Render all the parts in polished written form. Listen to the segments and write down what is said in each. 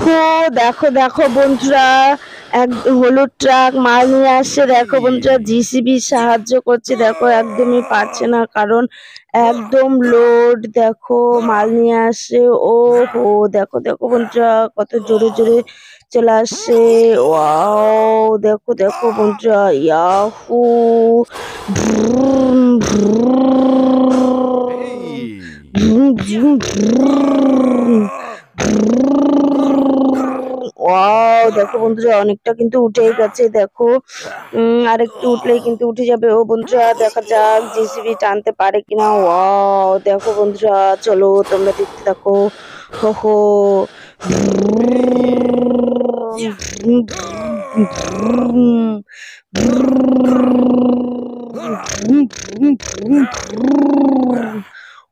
হো দেখো দেখো বন্ধুরা, এক হলুদ ট্রাক মাল নিয়ে আসছে। দেখো বন্ধুরা, জিসিবি সাহায্য করছে। দেখো একদমই পারছে না, কারণ একদম লোড। দেখো মাল নিয়ে আসছে। ও হো দেখো দেখো বন্ধুরা, কত জোরে জোরে চলে আসছে। ওয়াও দেখো দেখো বন্ধুরা, Yahoo vroom vroom vroom vroom wow দেখো বন্ধুরা, অনেকটা কিন্তু উঠেই গেছে। দেখো আর একটু উঠলেই কিন্তু উঠে যাবে। ও বন্ধুরা, দেখা যাক জিসিবি টানতে পারে কিনা। ওয়াও দেখো বন্ধুরা, চলো তোমরা দেখতে থাকো। হো হো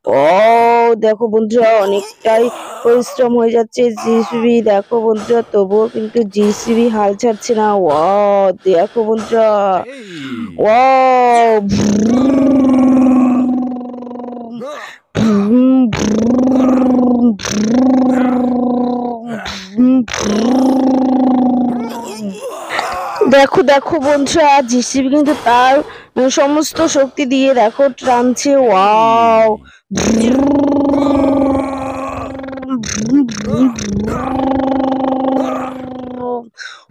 ও দেখো বন্ধুরা, অনেকটাই পরিশ্রম হয়ে যাচ্ছে জিসিবি। দেখো বন্ধুরা, তবুও কিন্তু জিসিবি হাল ছাড়ছে না। ওয়াও দেখো বন্ধুরা, ওয়াও দেখো দেখো বন্ধুরা, জিসিবি কিন্তু তার সমস্ত শক্তি দিয়ে দেখো টানছে। ওয়াও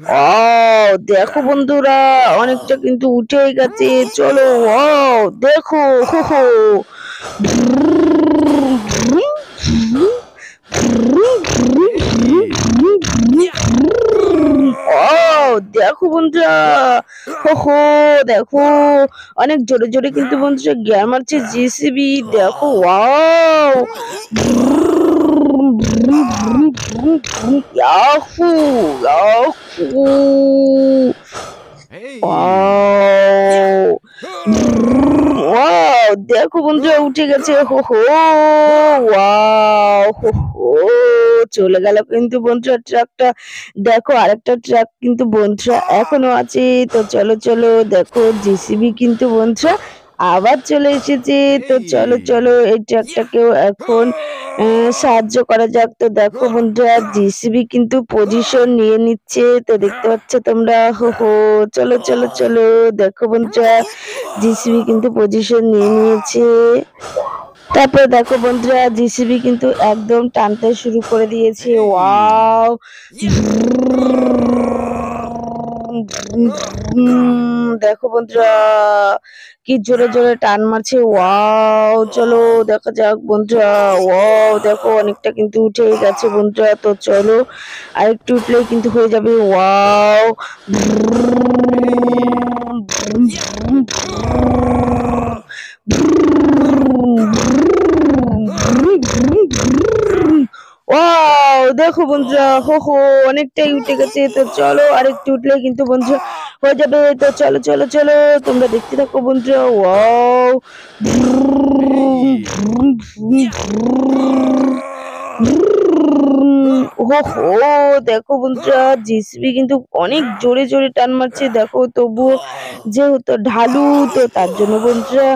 ওয়াও দেখো বন্ধুরা, অনেকটা কিন্তু উঠেই গেছে। চলো ওয়াও দেখো হো হো দেখো বন্ধুরা, হো হো দেখো অনেক জোরে জোরে কিন্তু বন্ধুরা গিয়ার মারছে জিসিবি। দেখো wow Yahoo Yahoo wow wow দেখো বন্ধুরা, উঠে গেছে। হো হো ওয়াও হো হো চলে গেল কিন্তু বন্ধুরা ট্রাকটা। দেখো আরেকটা ট্রাক কিন্তু বন্ধুরা এখনো আছে। তো চলো চলো, দেখো জিসিবি কিন্তু বন্ধুরা আবার চলে এসেছে। তো চলো চলো, এই ট্রাকটাকেও এখন সাহায্য করা যাক। তো দেখো বন্ধুরা, জিসিবি কিন্তু পজিশন নিয়ে নিচ্ছে। তো দেখতে পাচ্ছ তোমরা। হো হো চলো চলো চলো, দেখো বন্ধুরা, জিসিবি কিন্তু পজিশন নিয়ে নিয়েছে। তারপরে দেখো বন্ধুরা, জিসিবি কিন্তু একদম টানতে শুরু করে দিয়েছে। ওয়াও দেখো বন্ধুরা, কি জোরে জোরে টান মারছে। ওয়াও চলো দেখা যাক বন্ধুরা। ওয়াও দেখো অনেকটা কিন্তু উঠে গেছে বন্ধুরা। তো চলো আরেকটু উঠলেই কিন্তু হয়ে যাবে। ওয়াও ওয়াও দেখো বন্ধুরা, হো হো অনেকটাই উঠে গেছে। তো চলো আরেকটু উঠলে কিন্তু বন্ধুরা হয়ে যাবে। তো চলো চলো চলো, তোমরা দেখতে থাকো বন্ধুরা। ওয়াও হো হো দেখো বন্ধুরা, জিসিবি কিন্তু অনেক জোরে জোরে টান মারছে। দেখো তবুও যেহেতু ঢালু, তো তার জন্য বন্ধুরা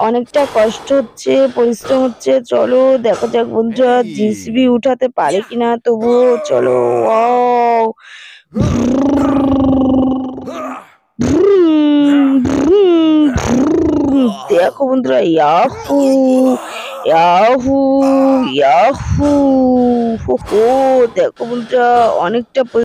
অনেকটা কষ্ট হচ্ছে, পরিশ্রম হচ্ছে। চলো দেখা যাক বন্ধুরা জিসিবি উঠাতে পারে কিনা। তবুও চলো। ওয়াও দেখো বন্ধুরা, ইয়াহু ইয়াহু ইয়াহু হো হো দেখো বন্ধুরা, অনেকটা